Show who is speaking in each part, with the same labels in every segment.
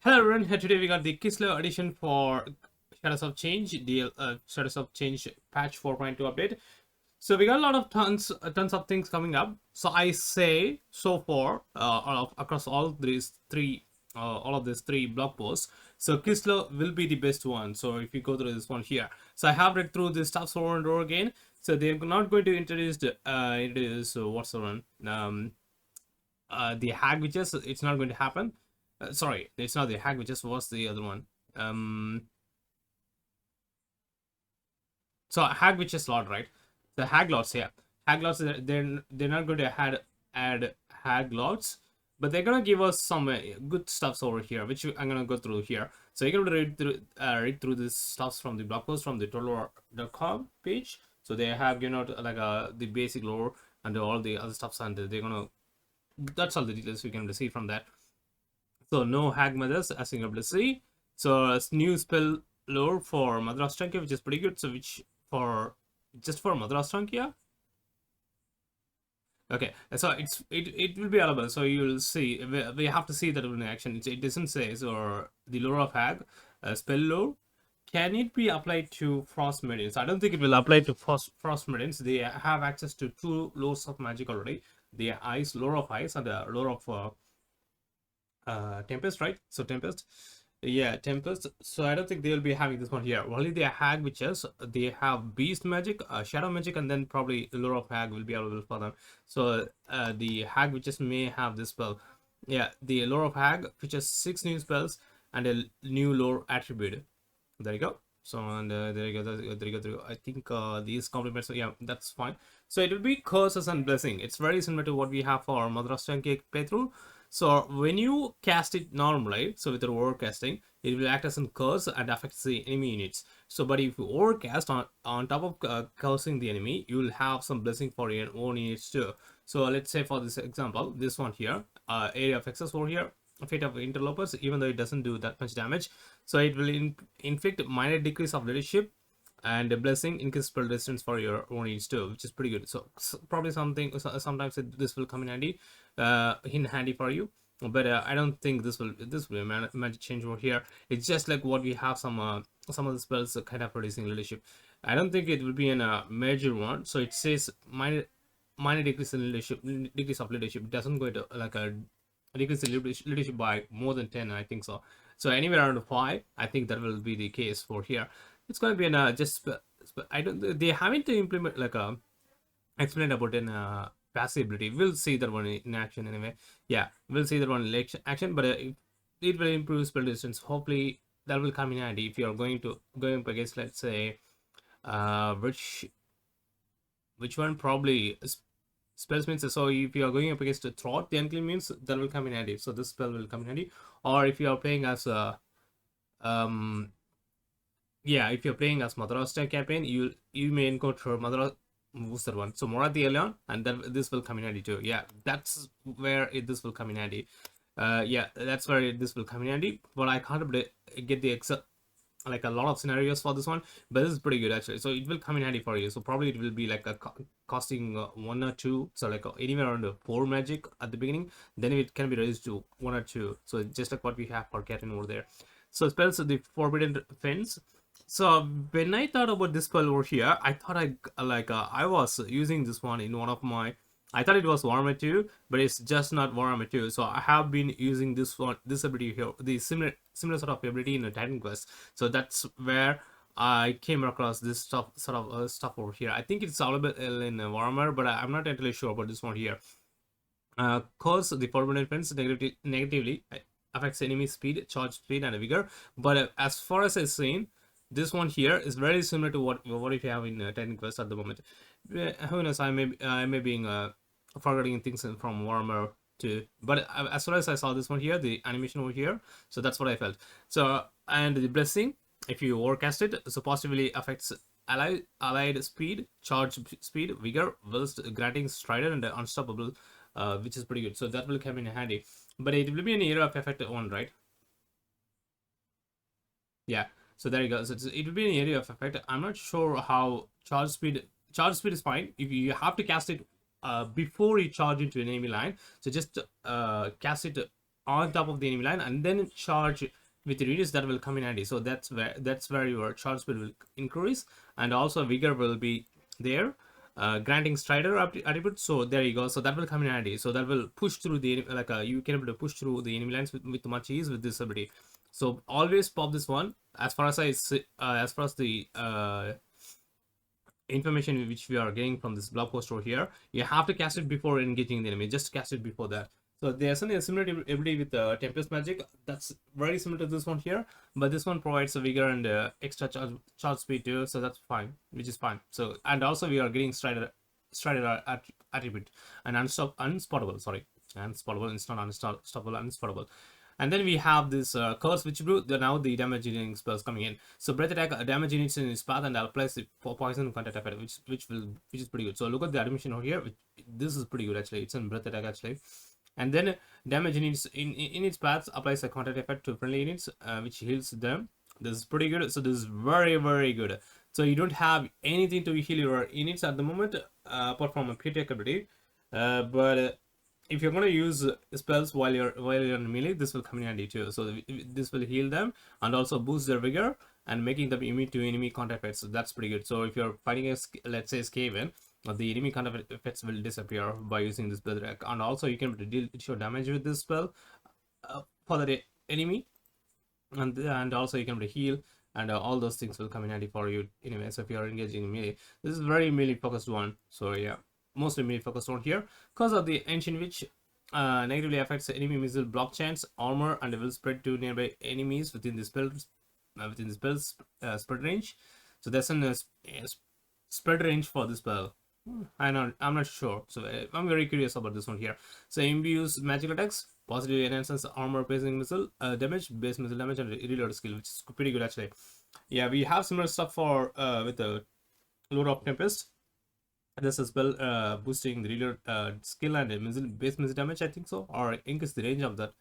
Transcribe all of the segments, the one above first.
Speaker 1: Hello everyone, here today we got the Kislev edition for Shadows of Change, the Shadows of Change patch 4.2 update. So we got a lot of tons of things coming up. So I say so far across all of these three blog posts. So Kislev will be the best one. So if you go through this one here, so I have read through this stuff over and over again. So they're not going to introduce what's the one the hag witches. It's not going to happen. Sorry, it's not the hag witches. What's the other one? So hag witches lord, right? The hag lords, yeah. Hag lords, they're not going to add hag lords, but they're gonna give us some good stuffs over here, which I'm gonna go through here. So you're gonna read through this stuffs from the blog post from the totalwar.com page. So they have given out like the basic lore and all the other stuffs, and they're gonna. That's all the details we can receive from that. So no hag mothers, as you can able to see. So new spell lore for Mother of Strankia, which is pretty good. So which for just for Mother of Strankia. Okay, so it will be available. So you'll see. We have to see that in action. It doesn't say so the lore of hag spell lore. Can it be applied to frost maidens? I don't think it will apply to frost maidens. They have access to two lores of magic already. The ice lore of ice and the lore of Tempest, right? So Tempest, yeah, Tempest. So I don't think they will be having this one here. Only the hag witches, they have beast magic, shadow magic, and then probably the lore of hag will be available for them. So the hag witches may have this spell. Yeah, the lore of hag features 6 new spells and a new lore attribute. There you go. So and there you go. I think these compliments. So yeah, that's fine. So it will be curses and blessing. It's very similar to what we have for Mother of Strankia playthrough. So when you cast it normally, so with the overcasting, it will act as a curse and affects the enemy units. So but if you overcast on top of cursing the enemy, you will have some blessing for your own units too. So let's say for this example, this one here, area of access over here, fate of interlopers, even though it doesn't do that much damage, so it will inflict minor decrease of leadership and a blessing increase spell resistance for your own units too, which is pretty good. So probably sometimes this will come in handy for you, but I don't think this will be a magic change over here. It's just like what we have some of the spells kind of producing leadership. I don't think it will be in a major one. So it says minor decrease in leadership, decrease of leadership. It doesn't go to like a decrease in leadership by more than 10, I think so. So anywhere around 5, I think that will be the case for here. It's going to be an I don't. They haven't implement like a explain about an passive ability. We'll see that one in action anyway. Yeah, we'll see that one in action, but it will improve spell distance. Hopefully that will come in handy if you're going up against, let's say, which one probably spells means. So if you are going up against a throat, the unclean means that will come in handy. So this spell will come in handy. Or if you are playing as a yeah, if you're playing as Mother of Strankia campaign, you may encounter Mother of who's that one? So Morathi Elion, and then this will come in handy too. Yeah, that's where this will come in handy. Yeah, that's where this will come in handy. But I can't get the like a lot of scenarios for this one, but this is pretty good actually. So it will come in handy for you. So probably it will be like a costing 1 or 2, so like anywhere around 4 magic at the beginning, then it can be raised to 1 or 2. So just like what we have for Katin over there. So spells the Forbidden Fence. So when I thought about this spell over here, I thought I was using this one in one of my. I thought it was Warhammer 2, but it's just not Warhammer 2. So I have been using this ability here, the similar sort of ability in a Titan Quest. So that's where I came across this stuff over here. I think it's available in Warhammer, but I'm not entirely sure about this one here. Cause the Forbidden Fence negatively affects enemy speed, charge speed, and vigor. But as far as I've seen, this one here is very similar to what if you have in Titan Quest at the moment. Who knows? I may be forgetting things from Warhammer 2. But as soon as I saw this one here, the animation over here, so that's what I felt. So and the blessing, if you overcast it, so positively affects allied speed, charge speed, vigor, whilst granting strider and unstoppable, which is pretty good. So that will come in handy. But it will be an area of effect one, right? Yeah. So there you go. So it will be an area of effect. I'm not sure how charge speed is fine. If you have to cast it before you charge into an enemy line, so just cast it on top of the enemy line and then charge with units that will come in handy. So that's where your charge speed will increase, and also vigor will be there, granting strider attribute. So there you go. So that will come in handy. So that will push through the like you can able to push through the enemy lines with much ease with this ability. So always pop this one. As far as as far as the information which we are getting from this blog post over here, you have to cast it before engaging the enemy. Just cast it before that. So there's a similar ability with Tempest Magic that's very similar to this one here, but this one provides a vigor and extra charge speed too, so that's fine, which is fine. So and also we are getting strider attribute and unspottable. Sorry, unspottable. It's not unstoppable, unspottable. And then we have this curse which blew now the damage dealing spells coming in. So breath attack damage units in his path and applies it for poison contact effect, which is pretty good. So look at the animation over here. This is pretty good actually. It's in breath attack actually. And then damage units in its path applies a contact effect to friendly units, which heals them. This is pretty good. So this is very good. So you don't have anything to heal your units at the moment, apart from a pure ability. But if you're going to use spells while you're in melee, this will come in handy too. So this will heal them and also boost their vigor and making them immune to enemy contact effects. So that's pretty good. So if you're fighting a, let's say, Skaven, the enemy contact effects will disappear by using this spell. And also you can deal your damage with this spell for the enemy, and also you can heal, and all those things will come in handy for you anyway. So if you're engaging in melee, this is very melee focused one. So yeah, mostly melee focused on here because of the ancient witch negatively affects enemy missile block chance armor and will spread to nearby enemies within the spell's spread range. So there's a spread range for this spell. I'm not sure. So I'm very curious about this one here. So imbues magical attacks, positive enhances armor piercing missile damage, base missile damage, and reload skill, which is pretty good actually. Yeah, we have similar stuff for with the Lord of Tempest. This is spell boosting the reload skill and base missile damage, I think so, or increase the range of that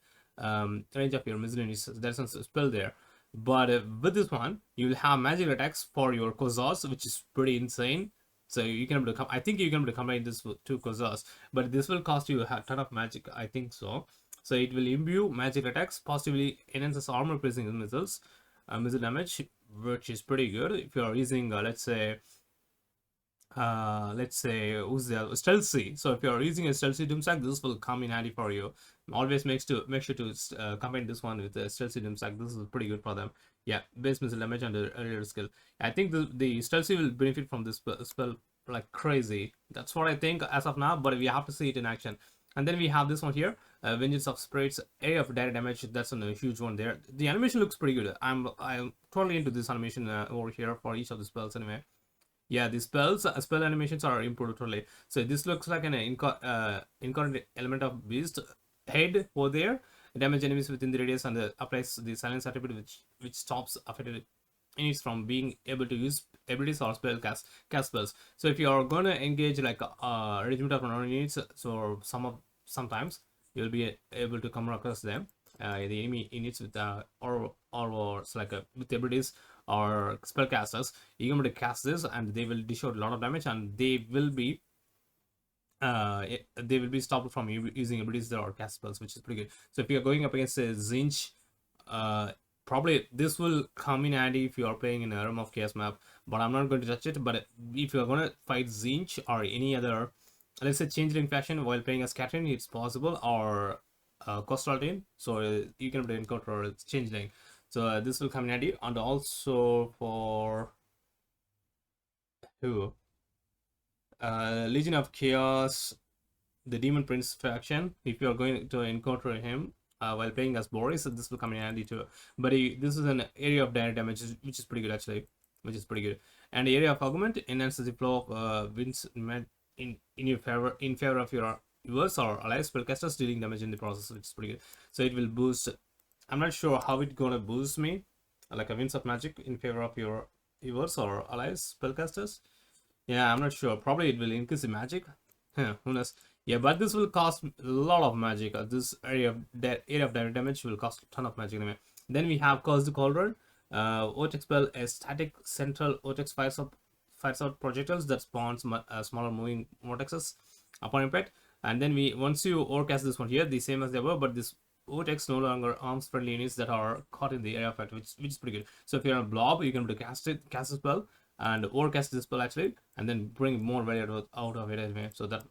Speaker 1: range of your missile units. There's a spell there. But with this one, you will have magic attacks for your Kozaz, which is pretty insane. So you can become, I think you can combine this with two Kozaz, but this will cost you a ton of magic, I think so. So it will imbue magic attacks, positively enhances armor piercing missiles, missile damage, which is pretty good. If you are using, let's say who's the stealthy. So if you are using a stealthy doomsack, this will come in handy for you. Always make sure to combine this one with the stealthy doomsack. This is pretty good for them. Yeah, base missile damage and the earlier skill. I think the stealthy will benefit from this spell like crazy. That's what I think as of now, but we have to see it in action. And then we have this one here, Vengeance of Spirits, area of direct damage. That's a huge one there. The animation looks pretty good. I'm totally into this animation over here for each of the spells anyway. Yeah, the spell animations are improved totally. So this looks like an incarnate element of beast head over there. Damage enemies within the radius and applies the silence attribute, which stops affected enemies from being able to use abilities or cast spells. So if you are gonna engage like a regiment of non-units, so sometimes you'll be able to come across them, the enemy units with or like with abilities or spellcasters. You're able to cast this and they will dish out a lot of damage, and they will be stopped from using abilities or cast spells, which is pretty good. So if you're going up against a Zinch, probably this will come in handy if you are playing in a Realm of Chaos map, but I'm not going to touch it. But if you're going to fight Zinch or any other, let's say, changeling faction while playing as Catherine, it's possible, or Costaltine, so you can encounter a changeling. So this will come in handy. And also for who? Legion of Chaos, the Demon Prince faction. If you are going to encounter him while playing as Boris, this will come in handy too. But this is an area of direct damage, which is pretty good actually, which is pretty good. And the area of augment enhances the flow of winds in your favor, in favor of your viewers or allies spellcasters, dealing damage in the process, which is pretty good. So it will boost. I'm not sure how it's gonna boost me, like a winds of magic in favor of your viewers or allies spellcasters. Yeah, I'm not sure. Probably it will increase the magic. Who knows? Yeah, but this will cost a lot of magic. This area of direct damage will cost a ton of magic anyway. Then we have Cursed Cauldron. Vortex spell, a static central vortex fires out projectiles that spawns smaller moving vortexes upon impact. And then once you overcast this one here, the same as they were, but this Vortex no longer arms friendly units that are caught in the area of effect, which is pretty good. So if you're on a blob, you can be able to cast a spell and overcast this spell actually, and then bring more value out of it anyway. So that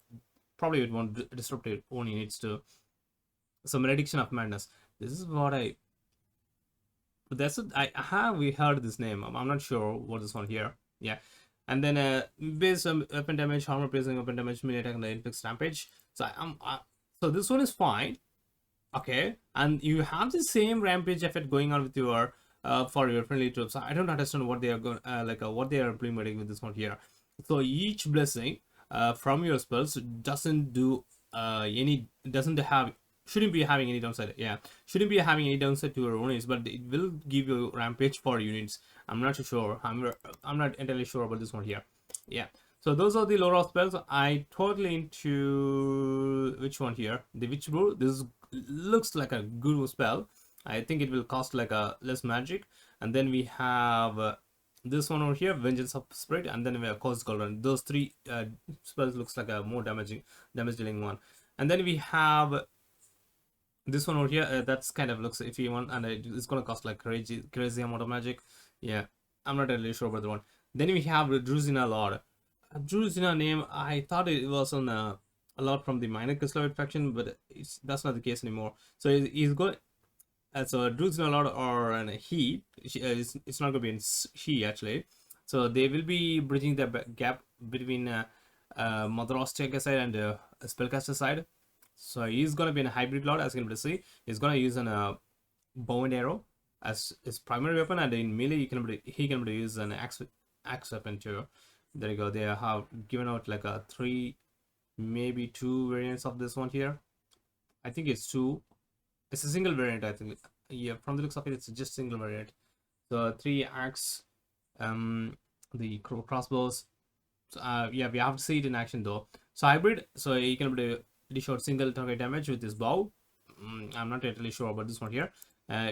Speaker 1: probably it won't disrupt your own units too. So Malediction of Madness. This is what I. That's it. I have we heard this name. I'm not sure what this one here. Yeah. And then based on weapon damage, armor piercing, weapon damage, melee attack, and the inflict rampage. So so this one is fine. Okay, and you have the same rampage effect going on with your for your friendly troops. I don't understand what they are going what they are implementing with this one here. So each blessing from your spells doesn't do any doesn't have shouldn't be having any downside. Yeah, shouldn't be having any downside to your units, but it will give you rampage for units. I'm not too sure. I'm not entirely sure about this one here. Yeah. So those are the lore of spells. I totally into which one here? The Witch Brew. This looks like a good spell. I think it will cost like a less magic. And then we have this one over here, Vengeance of Spirit, and then we have Coast Golden. Those three spells looks like a more damage dealing one. And then we have this one over here. That's kind of looks iffy one, and it's gonna cost like crazy amount of magic. Yeah, I'm not really sure about the one. Then we have Druzina Lord. Druzina name, I thought it was on a lot from the minor Kislev faction, but that's not the case anymore. So he's going. So Druzina Lord or an he, it's not going to be in she actually. So they will be bridging the gap between Mother Ostiaka side and Spellcaster side. So he's going to be in a hybrid lord, as you can see. He's going to use an bow and arrow as his primary weapon, and in melee he can use an axe weapon too. There you go. They have given out like a 3, maybe 2 variants of this one here. I think it's 2. It's a single variant, I think. Yeah, from the looks of it, it's just single variant. So 3 axe, the crossbows. So, yeah, we have to see it in action though. So hybrid, so you can dish out single target damage with this bow. I'm not entirely sure about this one here.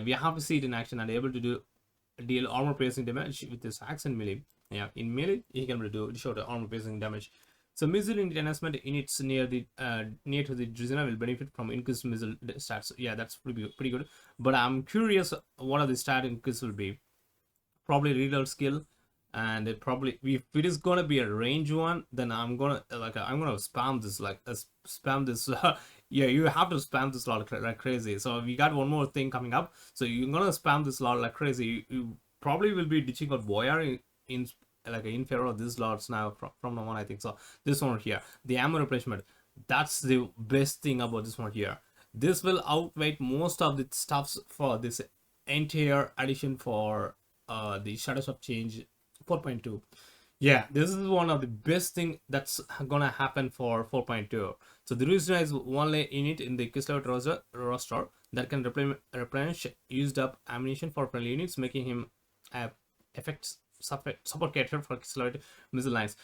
Speaker 1: We have to see it in action and able to deal armor piercing damage with this axe and melee. Yeah, in melee he can dish out armor piercing damage. So missile enhancement units near to the Druzina will benefit from increased missile stats. Yeah, that's pretty good. But I'm curious what are the stat increase will be. Probably reload skill, and it probably if it is gonna be a range one, then I'm gonna spam this spam this. Yeah, you have to spam this lot like crazy. So we got one more thing coming up. So you're gonna spam this lot like crazy. You probably will be ditching out Boyar in like in favor of these lots now from now on. I think so. This one here, the ammo replacement, that's the best thing about this one here. This will outweigh most of the stuffs for this entire edition for the Shadows of Change 4.2. Yeah, this is one of the best thing that's gonna happen for 4.2. So the Druzina is only unit in the Kislev roster that can replenish used up ammunition for friendly units, making him effects support character for Kislev missile lines.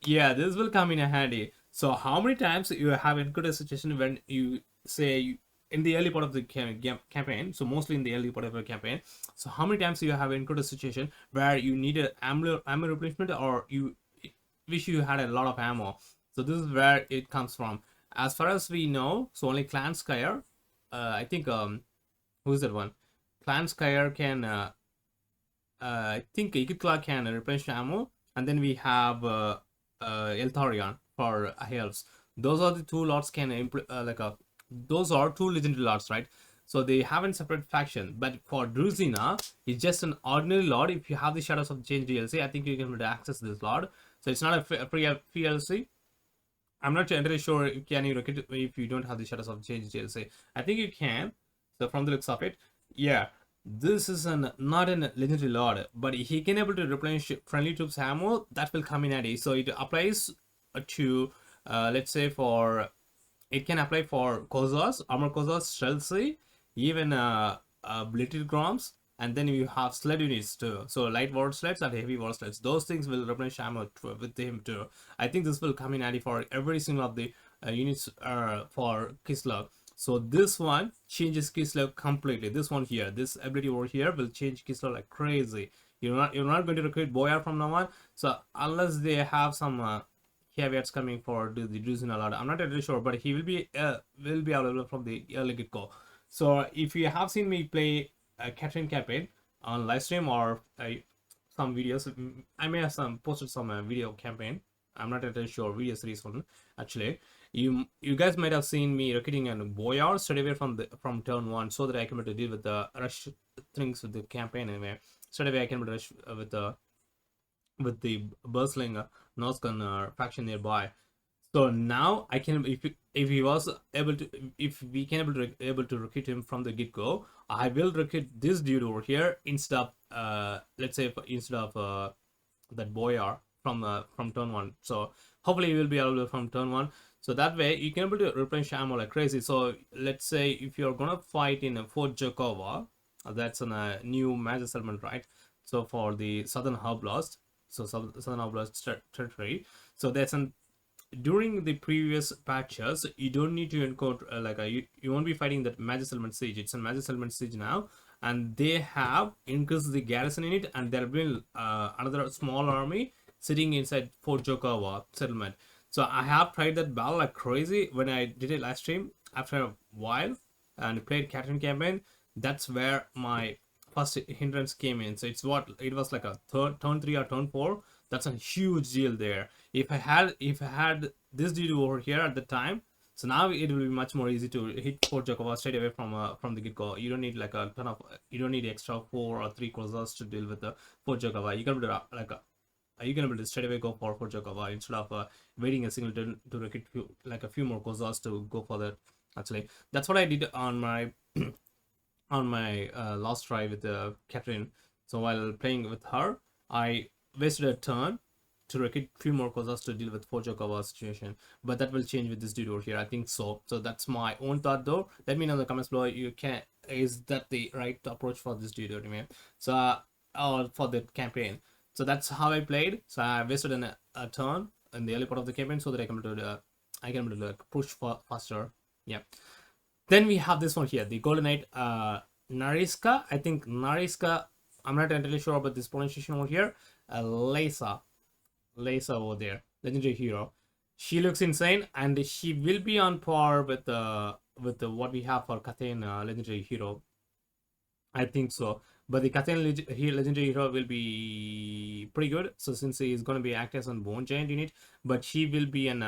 Speaker 1: Yeah, this will come in handy. So how many times you have encountered a situation when you say in the early part of the campaign, so mostly in the early part of the campaign, so how many times you have encountered a situation where you need an ammo replenishment, or you wish you had a lot of ammo? So this is where it comes from. As far as we know, so only Clan Skyer, I think who's that one? Clan Skyer can I think Ikitla can replenish ammo, and then we have Eltharion for elves. Those are the 2 lots can those are 2 legendary lords, right? So they haven't separate faction. But for Druzina, it's just an ordinary lord. If you have the Shadows of Change DLC, I think you can access this lord. So it's not a free DLC. I'm not entirely sure can you recruit if you don't have the Shadows of Change DLC. I think you can. So from the looks of it, yeah, this is not a legendary lord, but he can able to replenish friendly troops ammo. That will come in handy. So it applies to let's say for it can apply for Kozos, Armor Kozos, Chelsea, even Blitted Groms, and then you have sled units too. So light war sleds and heavy war sleds. Those things will replenish ammo with him too. I think this will come in handy for every single of the units for Kislev. So this one changes Kislev completely. This one here, this ability over here will change Kislev like crazy. You're not going to recruit Boyar from now on. So unless they have some caveats coming for the Druzina lord, I'm not really sure, but he will be available from the early get-go. So if you have seen me play a Catherine campaign on live stream or some videos, I may have some posted some video campaign. I'm not entirely sure video series one actually. You guys might have seen me recruiting a boyar straight away from turn one, so that I can be able to deal with the rush things with the campaign anyway. Straight away I can be able to rush with the bustling Northern faction nearby. So now I can, if he was able to, if we can able to recruit him from the get go, I will recruit this dude over here instead of let's say instead of that boyar from turn one. So hopefully he will be available from turn one. So that way you can able to replenish ammo like crazy. So let's say if you're gonna fight in Fort Jakova, that's a new major settlement, right? So for the Southern Oblast, so Southern Oblast territory. So that's an during the previous patches, you don't need to encounter you won't be fighting that major settlement siege. It's a major settlement siege now, and they have increased the garrison in it, and there will be another small army sitting inside Fort Jokawa settlement. So I have tried that battle like crazy when I did it last stream after a while and played Catherine campaign. That's where my first hindrance came in. So it was like a turn 3 or turn 4. That's a huge deal there. If I had this dude over here at the time, so now it will be much more easy to hit Fort Jakova straight away from the get go. You don't need like a ton of, you don't need extra 4 or 3 cruisers to deal with the Fort Jakova. You can be you can able to straight away go for Fort Jakova instead of waiting a single turn to recruit like a few more cruisers to go for that. Actually, that's what I did on my on my last try with Catherine. So while playing with her, I wasted a turn to recruit few more causes to deal with Fojakawa situation, but that will change with this dude over here. I think so. So that's my own thought though. Let me know in the comments below. Is that the right approach for this dude anyway? So for the campaign. So that's how I played. So I wasted a turn in the early part of the campaign so that I can able to push faster. Yeah. Then we have this one here, the Golden Knight Nariska. I think Nariska. I'm not entirely sure about this pronunciation over here. Lesa over there, legendary hero. She looks insane, and she will be on par with what we have for Katane legendary hero. I think so. But the Katane legendary hero will be pretty good. So since he is going to be acting as a bone giant unit, but she will be an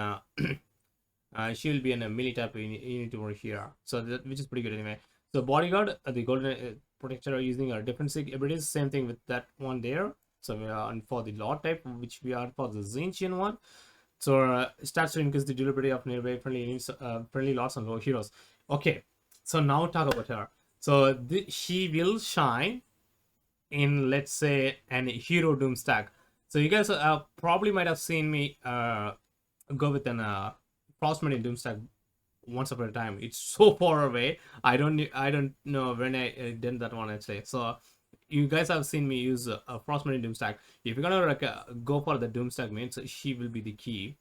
Speaker 1: she will be in a melee type unit over here. So which is pretty good anyway. So bodyguard, the golden protector are using our defensive abilities. Same thing with that one there. So we are on for the Lord type, which we are for the Zinchian one. So starts to increase the durability of nearby friendly lords and low heroes. Okay, so now talk about her. So she will shine in, let's say, an hero doom stack. So you guys probably might have seen me go with an Frostmade doom stack once upon a time. It's so far away. I don't know when I did that one actually. So you guys have seen me use a Frostmade doom stack. If you're gonna go for the doom stack means she will be the key.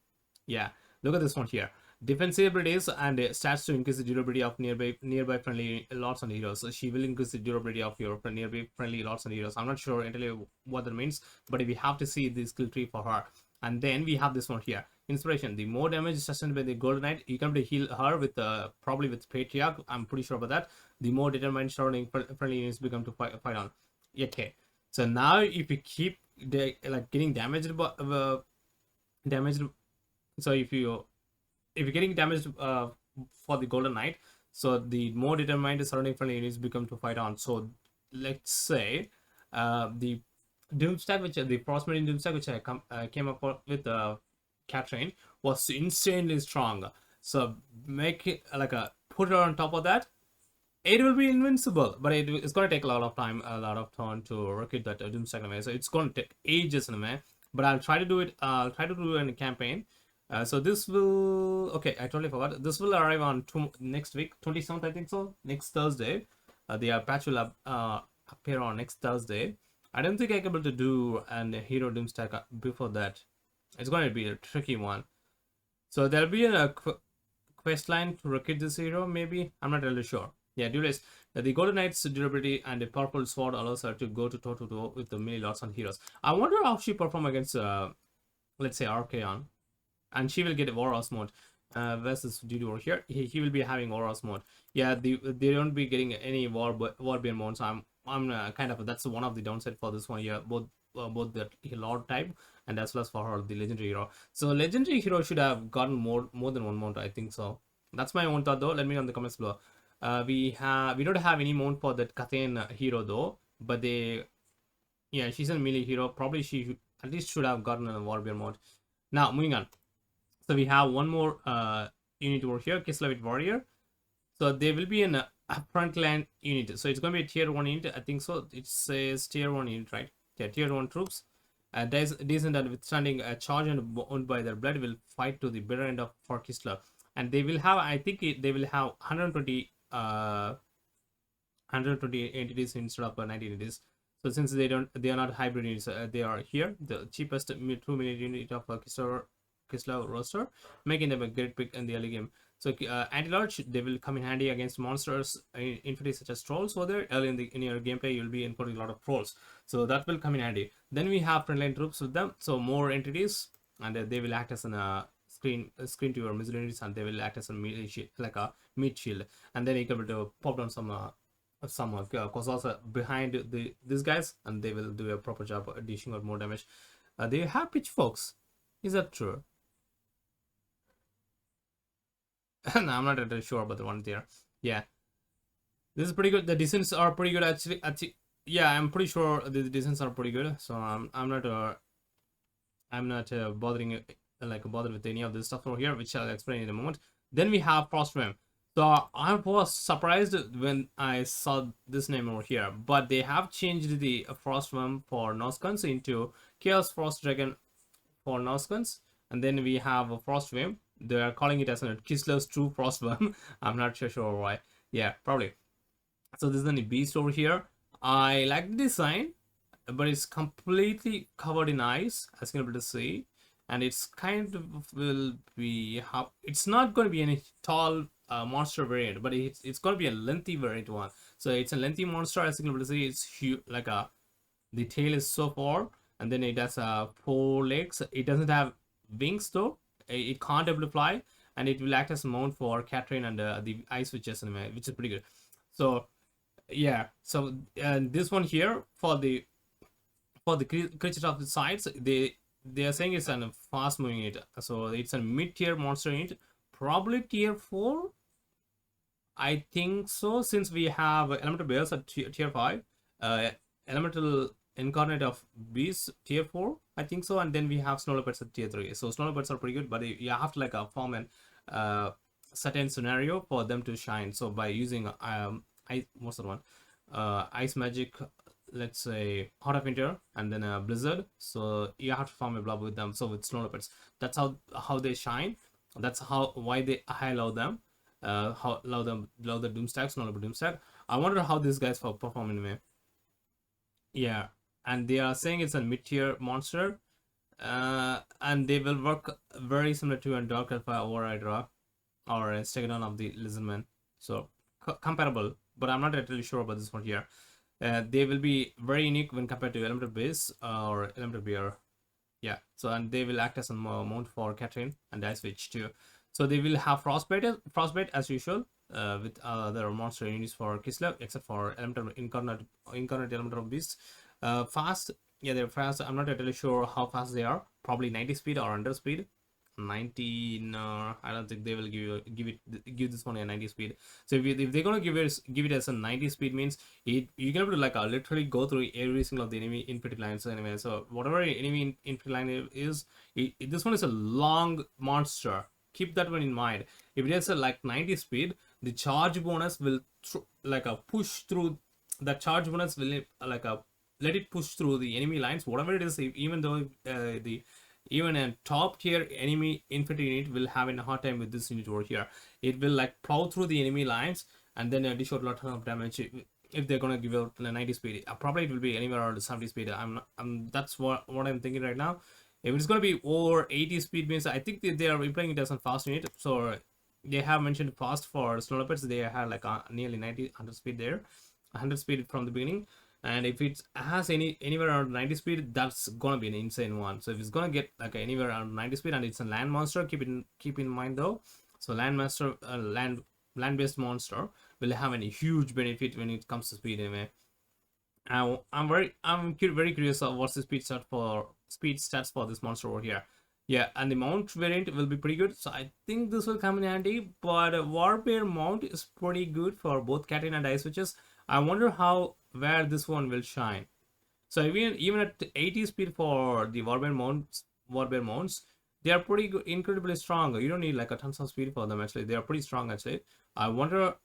Speaker 1: Yeah, look at this one here. Defensive abilities and stats to increase the durability of nearby friendly lords and heroes. So she will increase the durability of your nearby friendly lords and heroes. I'm not sure entirely what that means, but we have to see the skill tree for her. And then we have this one here. Inspiration. The more damage sustained by the Golden Knight, you can heal her with probably with Patriarch. I'm pretty sure about that. The more determined surrounding friendly units become to fight on. Okay. So now if you keep getting damaged, so if you're getting damaged for the Golden Knight, so the more determined surrounding friendly units become to fight on. So let's say the Doomstack, which the Frostmade Doomstack, which I came up with Catherine, was insanely strong. So make it put her on top of that. It will be invincible, but it's going to take a lot of time, a lot of time to recruit that Doomstack anyway. So it's going to take ages anyway. But I'll try to do it. I'll try to do it in a campaign. So this will, okay, I totally forgot. This will arrive on next week, 27th, I think so. Next Thursday. The patch will appear on next Thursday. I don't think I'm able to do a hero doomstack before that. It's going to be a tricky one. So there'll be a quest line to recruit this hero, maybe. I'm not really sure. Yeah, do this. The Golden Knight's durability and a purple sword allows her to go to toe-to-toe with the melee lords and heroes. I wonder how she perform against, let's say, Archaon. And she will get a War Osmond. versus duty over here. He will be having auras mode. Yeah, they don't be getting any warband mode. So I'm kind of, that's one of the downside for this one here. Both the lord type and as well as for her the legendary hero. So legendary hero should have gotten more than one mount, I think so. That's my own thought though. Let me know in the comments below. We don't have any mount for that Katane hero though, but they, yeah, she's a melee hero. Probably she at least should have gotten a warrior mode. Now moving on. So we have one more unit over here, Kislev warrior. So they will be in a frontline unit. So it's going to be a tier 1 unit, I think so. It says tier 1 unit, right? Yeah, tier 1 troops. Decent and withstanding a charge and owned by their blood will fight to the bitter end of for Kislev. And they will have, I think they will have 120 entities instead of 90 entities. So since they are not hybrid units, they are here the cheapest 2 minute unit of Kislev roster, making them a great pick in the early game. So anti-large, they will come in handy against monsters infantry such as trolls. So there early in your gameplay you'll be inputting a lot of trolls, so that will come in handy. Then we have frontline troops with them, so more entities, and they will act as a screen to your missile units, and they will act as a meat shield, like a meat shield, and then you can be able to pop down some Kozals behind these guys, and they will do a proper job of dishing out more damage. They have pitchforks, is that true? No, I'm not really sure about the one there. Yeah, this is pretty good. The descents are pretty good actually. Yeah, I'm pretty sure the descents are pretty good. So I'm not bothering bothered with any of this stuff over here, which I'll explain in a moment. Then we have Frostwim. So I was surprised when I saw this name over here, but they have changed the Frostwim for Noskans into Chaos Frost Dragon for Noskans, and then we have a Frostwim. They are calling it as a Kislev's true Frostworm. I'm not sure why. Yeah, probably. So this is the beast over here. I like the design, but it's completely covered in ice, as you're able to see, and it's kind of will be how it's not going to be any tall monster variant, but it's going to be a lengthy variant one. So it's a lengthy monster, as you're able to see. It's huge, like the tail is so far, and then it has 4 legs. It doesn't have wings though. It can't able to fly, and it will act as a mount for Catherine and the ice witches, which is pretty good. So yeah, so this one here for the creatures of the sides, they are saying it's a fast moving unit, so it's a mid-tier monster unit, probably tier 4, I think so, since we have elemental bears at tier 5, elemental incarnate of beasts tier 4, I think so, and then we have snow leopards at tier 3. So snow leopards are pretty good, but you have to form an certain scenario for them to shine. So by using what's the one, ice magic, let's say Heart of Winter, and then a blizzard, so you have to form a blob with them. So with snow leopards, that's how they shine. That's why I love them. Love the Doomstack, snow leopard Doomstack. I wonder how these guys perform anyway. Yeah, and they are saying it's a mid-tier monster, and they will work very similar to a Dark Alpha or Hydra or a Stegodon of the Lizardman. So comparable, but I'm not really sure about this one here. They will be very unique when compared to Elemental Base or Elemental Bear. Yeah, so and they will act as a mount for Catherine and Ice Witch too. So they will have Frostbite as usual, with other monster units for Kislev, except for Elemental Incarnate Elemental Beasts. Fast, yeah, they're fast. I'm not really sure how fast they are. Probably 90 speed or under speed. 90, no, I don't think they will give this one a 90 speed. So if they're gonna give it as a 90 speed, means you're gonna be able to literally go through every single of the enemy infantry lines anyway. So whatever enemy infantry line is, this one is a long monster. Keep that one in mind. If it has a 90 speed, the charge bonus will push through. The charge bonus will let it push through the enemy lines, whatever it is. Even though even a top tier enemy infantry unit will have a hard time with this unit over here. It will plow through the enemy lines and then dish out a lot of damage if they're gonna give out a 90 speed. Probably it will be anywhere around 70 speed. That's what I'm thinking right now. If it's gonna be over 80 speed, means I think they are implying it as a fast unit. So they have mentioned fast for snow leopards. They have nearly 100 speed there, 100 speed from the beginning. And if it has anywhere around 90 speed, that's gonna be an insane one. So if it's gonna get anywhere around 90 speed and it's a land monster, keep in mind though, So land-based monster will have a huge benefit when it comes to speed anyway. Very curious of what's the speed stats for this monster over here. Yeah, and the mount variant will be pretty good. So I think this will come in handy. But Warbear mount is pretty good for both Katin and Ice Witches. I wonder where this one will shine. So even at 80 speed for the Warbear mounts, they are pretty good, incredibly strong. You don't need like a tons of speed for them actually. They are pretty strong actually. I wonder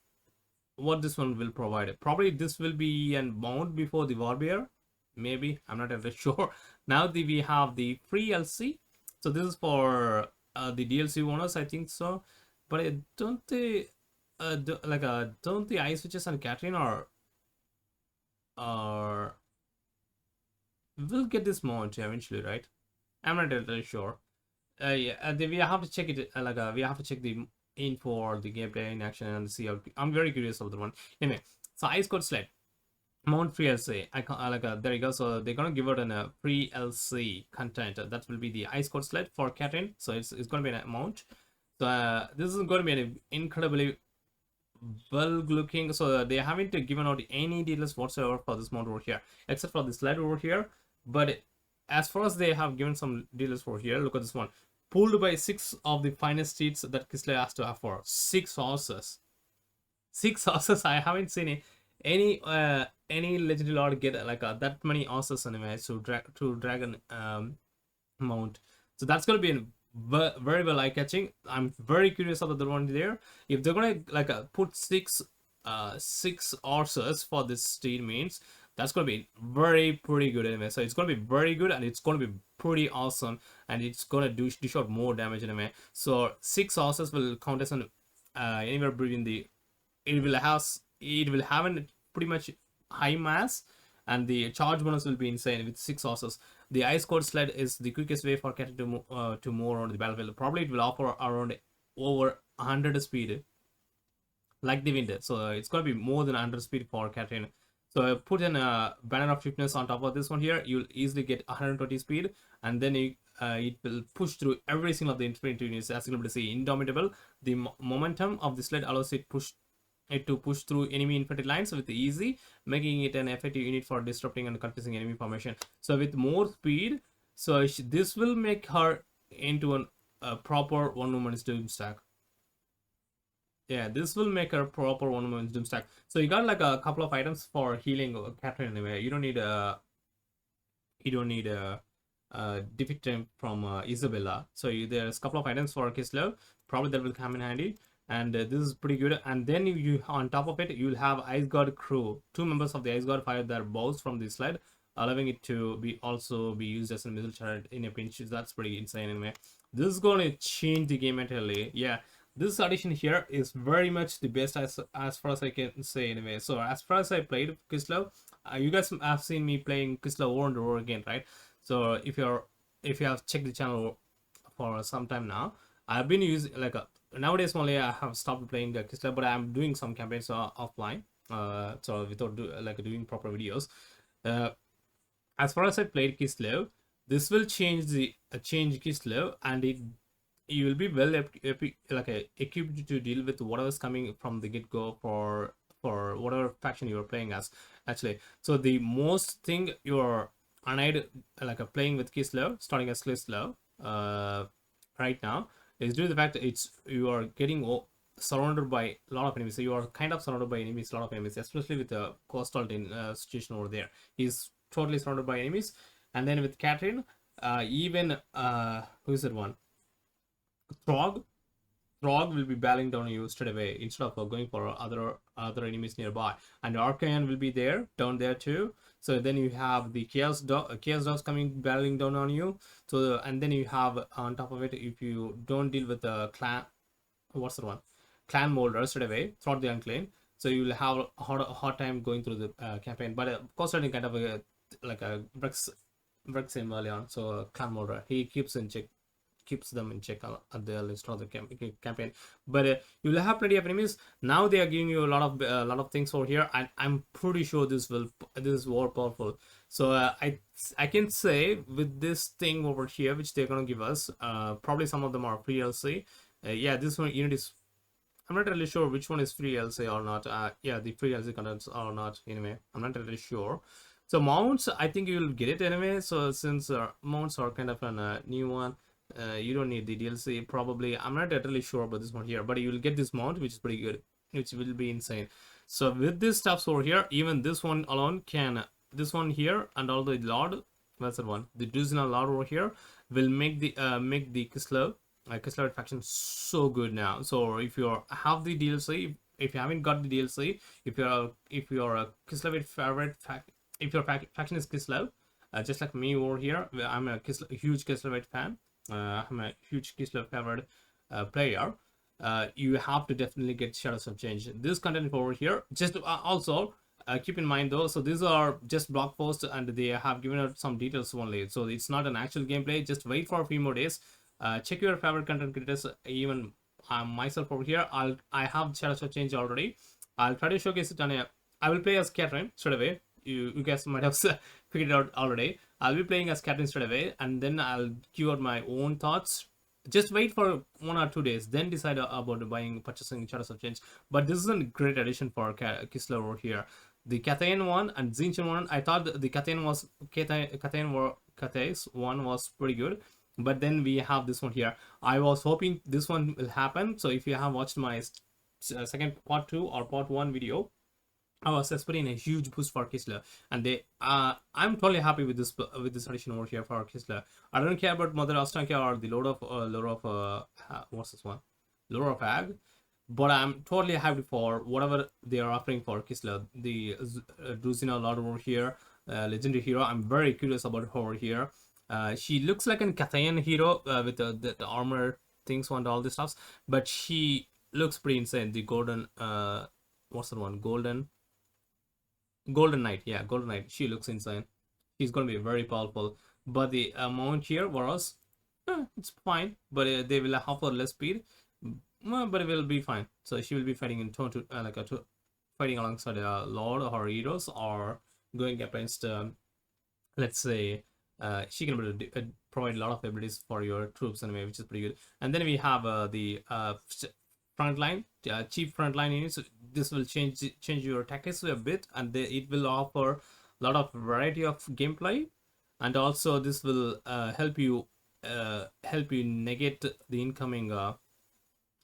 Speaker 1: what this one will provide. Probably this will be a mount before the Warbear. Maybe, I'm not really sure. Now we have the free LC. So this is for the DLC owners, I think so. But don't the Ice Witches and Catherine are will get this mount eventually, right? I'm not really sure. Yeah, we have to check it. We have to check the info or the gameplay in action and see how. I'm very curious of the one. Anyway, so Ice Code Sled mount free LC. There you go. So they're gonna give out a free LC content. That will be the Ice Code Sled for Catherine. So it's gonna be an amount. So this is going to be an incredibly well looking. So they haven't given out any details whatsoever for this mount over here, except for the sled over here. But as far as they have given some details over here, look at this one. Pulled by 6 of the finest steeds that Kislev has to offer. 6 horses. 6 horses. I haven't seen any legendary lord get that many horses anyway. So dragon mount. So that's gonna be very well eye catching. I'm very curious about the one there. If they're gonna put six horses for this steed means, that's gonna be pretty good anyway. So it's gonna be very good and it's gonna be pretty awesome and it's gonna dish out more damage anyway. So 6 horses will count as anywhere between it will have a pretty much high mass and the charge bonus will be insane with 6 horses. The Ice Code Sled is the quickest way for Cat to move on the battlefield. Probably it will offer around over 100 speed, like the wind. So it's gonna be more than 100 speed for Catherine. So put in a banner of swiftness on top of this one here. You'll easily get 120 speed, and then it will push through every single of the infantry units. As you're able to see, indomitable. The momentum of the sled allows it to push through enemy infantry lines with easy, making it an effective unit for disrupting and confusing enemy formation. So with more speed, so this will make her into a proper one woman's doom stack. Yeah, this will make her proper one woman's doom stack. So you got like a couple of items for healing Catherine anyway. You don't need a defeat time from Isabella. So there's a couple of items for Kislev. Probably that will come in handy. And this is pretty good. And then you on top of it, you'll have Ice Guard crew. 2 members of the Ice Guard fire their bows from the sled, allowing it to also be used as a missile turret in a pinch. That's pretty insane anyway. This is going to change the game entirely. Yeah, this addition here is very much the best as far as I can say anyway. So as far as I played Kislev, you guys have seen me playing Kislev over and over again, right? So if you have checked the channel for some time now, I've been using nowadays only I have stopped playing Kislev, but I'm doing some campaigns offline, so without doing proper videos. As far as I played Kislev, this will change Kislev, and you will be well equipped to deal with whatever's coming from the get-go for whatever faction you are playing as actually. So the most thing you're playing with Kislev, starting as Kislev right now, is due to the fact that you are getting surrounded by a lot of enemies. So you are kind of surrounded by enemies, a lot of enemies, especially with the coastal situation over there. He's totally surrounded by enemies. And then with Catherine, even who is that one? Throg will be battling down you straight away instead of going for other enemies nearby. And Archaean will be down there too. So then you have the chaos dogs coming battling down on you. So and then you have on top of it, if you don't deal with the clan molder straight away throughout the unclaimed, so you will have a hard time going through the campaign. But of course, kind of a Brex in Valion, so clan molder, he keeps them in check at the list of the campaign. But you will have plenty of enemies. Now they are giving you a lot of things over here, and I'm pretty sure this is more powerful. So I can say with this thing over here which they're gonna give us, probably some of them are free LC. Yeah, this one unit is, I'm not really sure which one is free LC or not. Yeah, the free LC contents or not. Anyway, I'm not really sure. So mounts, I think you'll get it anyway. So since mounts are kind of a new one, you don't need the DLC probably. I'm not really sure about this one here, but you will get this mount, which is pretty good, which will be insane. So with this stuff over here, even this one alone can, this one here and all the Lord, what's that one? The Drusinal Lord over here will make the Kislev Kislev faction so good now. So if you have the DLC, if you haven't got the DLC, if you're a Kislev favorite if your faction is Kislev, just like me over here, I'm a huge Kislev fan. I'm a huge Kislev favorite player. You have to definitely get Shadows of Change. This content over here, just also keep in mind though, so these are just blog posts and they have given out some details only, so it's not an actual gameplay. Just wait for a few more days. Check your favorite content creators. Even myself over here, I have Shadows of Change already. I'll try to showcase it on a, I will play as Catherine straight away. You guys might have figured it out already. I'll be playing as Catherine straight away, and then I'll give out my own thoughts. Just wait for 1 or 2 days, then decide about purchasing Shadows of Change. But this is a great addition for Kislev over here. The Cathayan one and Zinchen one, I thought the Cathayan one was pretty good, but then we have this one here. I was hoping this one will happen. So if you have watched my second part 2 or part 1 video, I was expecting a huge boost for Kislev, and they I'm totally happy with this addition over here for Kislev. I don't care about Mother Astanka or the Lord of what's this one, Lord of Ag, but I'm totally happy for whatever they are offering for Kislev. The Druzina Lord over here, legendary hero. I'm very curious about her over here. She looks like a Cathayan hero with the armor things and all this stuff, but she looks pretty insane. The golden what's that one, Golden Knight, yeah, Golden Knight. She looks insane. She's gonna be very powerful. But the mount here was, it's fine, but they will have less speed, but it will be fine. So she will be fighting in turn to fighting alongside Lord or heroes, or going against, let's say, she can provide a lot of abilities for your troops anyway, which is pretty good. And then we have the frontline, cheap frontline units. This will change your tactics a bit, and it will offer a lot of variety of gameplay, and also this will help you negate the incoming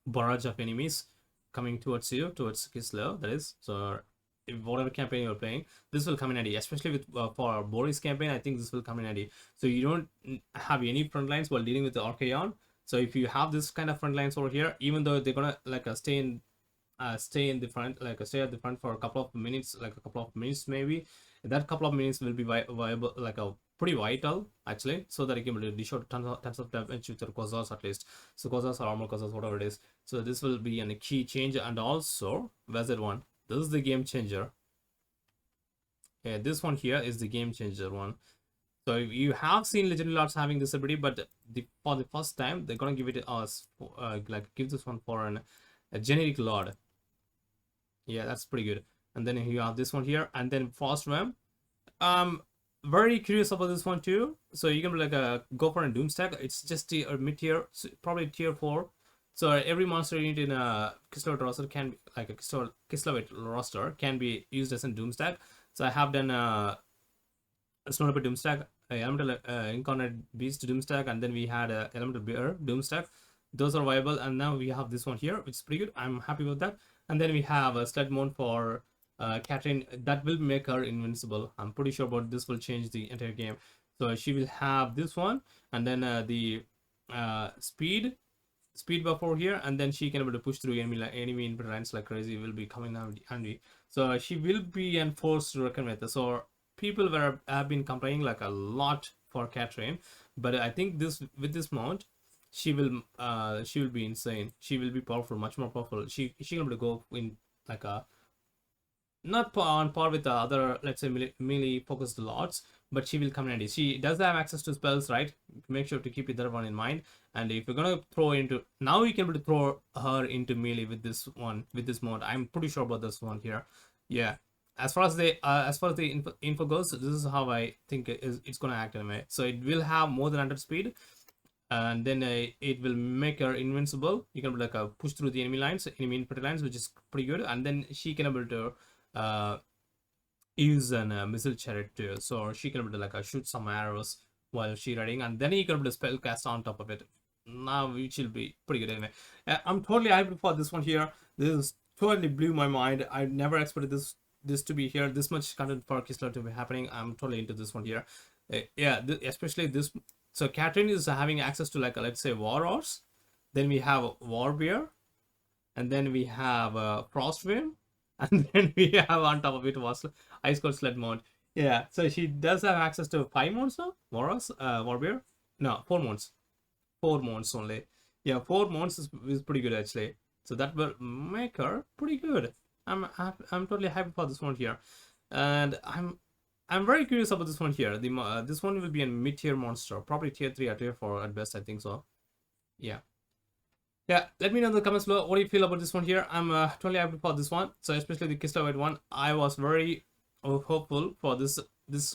Speaker 1: barrage of enemies coming towards you, towards Kislev, that is. So if whatever campaign you're playing, this will come in handy, especially with for Boris campaign. I think this will come in handy, so you don't have any front lines while dealing with the Archaeon. So if you have this kind of front lines over here, even though they're gonna stay in the front, stay at the front for a couple of minutes, maybe, that couple of minutes will be viable, pretty vital actually, so that you can dish out tons of damage with your Kozars at least. So Kozars or armor Kozars, whatever it is. So this will be a key change. And also, where's that one? This is the game changer. Yeah, this one here is the game changer one. So you have seen Legendary Lords having this ability, but for the first time, they're gonna give it us give this one for a generic Lord. Yeah, that's pretty good. And then you have this one here, and then Frost Ram. Very curious about this one too. So you can go for a Doom stack. It's just a mid tier, probably tier 4. So every monster unit in a Kislev roster can be a Kislev roster can be used as a Doom stack. So I have done a Snowleopard Doom stack, Elemental Incarnate Beast Doom stack, and then we had a Elemental Bear Doom stack. Those are viable, and now we have this one here, which is pretty good. I'm happy with that. And then we have a Sled Mount for Catherine. That will make her invincible. I'm pretty sure about this will change the entire game. So she will have this one, and then the speed buff over here, and then she can able to push through enemy input lines like crazy. Will be coming handy. So she will be enforced to reckon with. So people have been complaining a lot for Catherine, but I think with this mount, she will be insane. She will be powerful, much more powerful. She can able to go in not on par with the other, let's say, melee focused lords, but she will come in handy. She does have access to spells, right? Make sure to keep that one in mind. And if you're gonna throw into, now you can able to throw her into melee with this mode. I'm pretty sure about this one here. Yeah. As far as the info goes, this is how I think it's gonna act anyway. So it will have more than 100 speed. and then it will make her invincible. You can like push through the enemy lines, enemy infantry lines, which is pretty good. And then she can able to use an missile chariot too, so she can able to like shoot some arrows while she riding, and then you can able to spell cast on top of it. Now which will be pretty good anyway. I'm totally hyped for this one here. This totally blew my mind. I never expected this to be here. This much content for Kislev to be happening. I'm totally into this one here. Yeah, especially this. So Catherine is having access to like let's say war horse. Then we have war bear, and then we have Frostwind, and then we have on top of it was Ice Cold Sled mode. Yeah, so she does have access to 5 modes now. Moros, Warbear? No, 4 modes. 4 modes only. Yeah, 4 modes is pretty good actually. So that will make her pretty good. I'm totally happy for this one here, and I'm very curious about this one here. This one will be a mid-tier monster, probably tier 3 or tier 4 at best. I think so. Yeah. Yeah, let me know in the comments below what do you feel about this one here. I'm totally happy for this one. So especially the Kislev one, I was very hopeful for this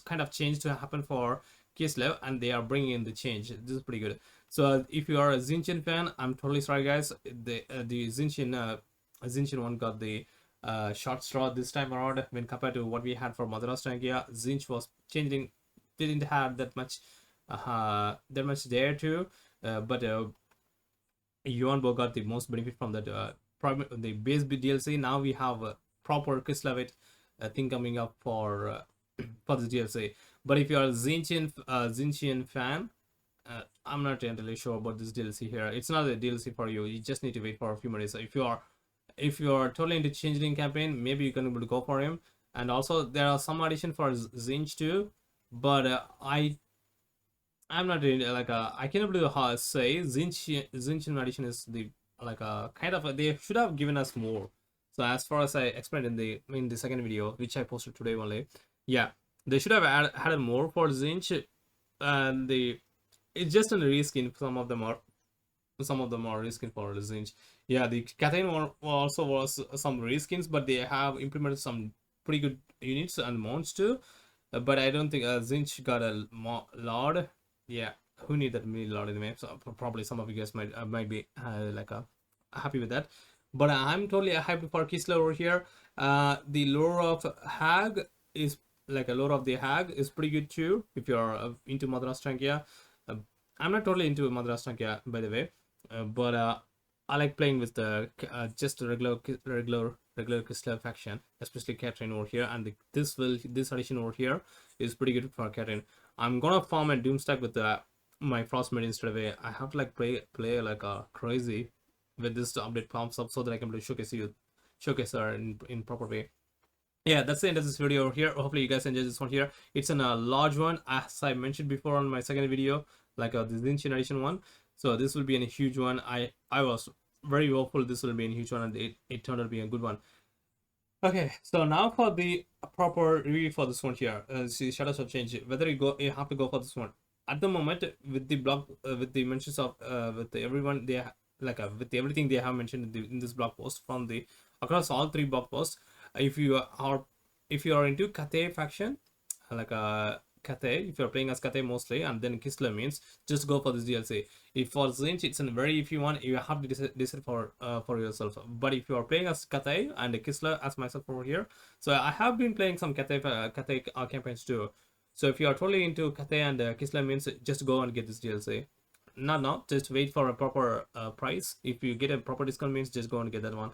Speaker 1: kind of change to happen for Kislev, and they are bringing in the change. This is pretty good. So if you are a Zinchin fan, I'm totally sorry guys. The Zinchin one got the short straw this time around when compared to what we had for Mother Strangia. Zinch was changing, didn't have that much there too, but Yuan Bo got the most benefit from that the base DLC. Now we have a proper Kislev thing coming up for for the DLC. But if you are a Zinchian fan, I'm not entirely sure about this DLC here. It's not a DLC for you. You just need to wait for a few more days. So if you are totally into Changeling campaign, maybe you can able to go for him. And also there are some addition for Zinch too, but I'm not really like I cannot really say Zinchian edition is the like a kind of they should have given us more. So as far as I explained in the second video, which I posted today only, yeah, they should have added more for Zinch, and it's just a reskin. Some of them are reskin for Zinch. Yeah, the Catane one also was some reskins, but they have implemented some pretty good units and mounts too. But I don't think Zinch got a lot. Yeah, who need that mini lot anyway? So probably some of you guys might be like happy with that. But I'm totally happy for Kislev over here. The lore of Hag is like a lore of the Hag is pretty good too if you're into Mother Astrangia. I'm not totally into Mother Astrangia by the way, but I like playing with the just a regular Kislev faction, especially Catherine over here, and this addition over here is pretty good for Catherine. I'm gonna farm a Doomstack with my Frostmate instead of I have to like play like crazy with this update pops up so that I can be showcase her in proper way. Yeah, that's the end of this video over here. Hopefully you guys enjoy this one here. It's a large one, as I mentioned before on my second video, like the Zinchin edition one. So this will be a huge one. I was very hopeful this will be a huge one, and it turned out to be a good one. Okay, so now for the proper review for this one here. See, Shadows of Change. Whether you have to go for this one at the moment with the blog, with the mentions of with everyone they with everything they have mentioned in this blog post from the across all 3 blog posts. If you are into Kate faction, like Kate, if you're playing as Kate mostly, and then Kislev means just go for this DLC. If for Zinch, it's a very if you want, you have to decide for yourself. But if you are playing as Kate and Kislev as myself over here, so I have been playing some Kate campaigns too. So if you are totally into Kate and Kislev means just go and get this DLC. Not now, just wait for a proper price. If you get a proper discount means just go and get that one.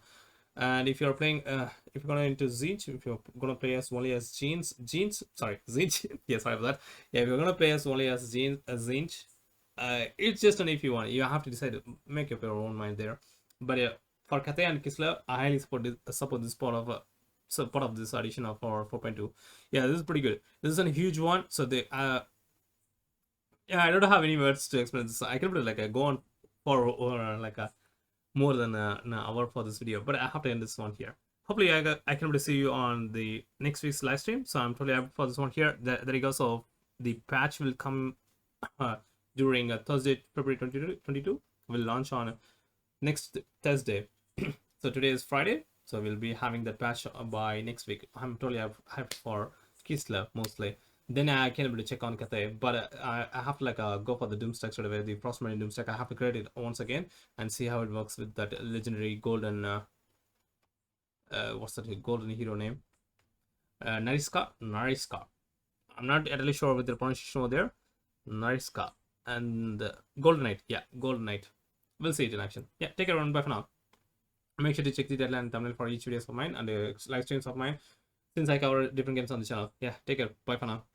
Speaker 1: And if you're playing if you're gonna into Zinch, if you're gonna play as only as Zinch yeah, sorry for that. Yeah, if you're gonna play as only as Zinch, it's just an if you want. You have to decide, make up your own mind there. But for Kate and Kislev, I highly support this part of this edition of our 4.2. Yeah, this is pretty good. This is a huge one. So they yeah, I don't have any words to explain this. I can like go on for like a more than an hour for this video, but I have to end this one here. Hopefully I can see you on the next week's live stream. So I'm totally happy for this one here. There you go. So the patch will come during Thursday, February 22. Will launch on next Thursday. So today is Friday, so we'll be having the patch by next week. I'm totally happy for Kislev mostly. then I can able to check on Cathay. But I have to like go for the Doomstack sort of way, the Frostmarine Doomstack. I have to create it once again and see how it works with that legendary golden what's that golden hero name? Nariska. I'm not entirely sure with the pronunciation over there. Nariska and Golden Knight. Yeah, Golden Knight. We'll see it in action. Yeah, take care everyone. Bye for now. Make sure to check the deadline and thumbnail for each videos of mine and the live streams of mine, since I cover different games on the channel. Yeah, take care. Bye for now.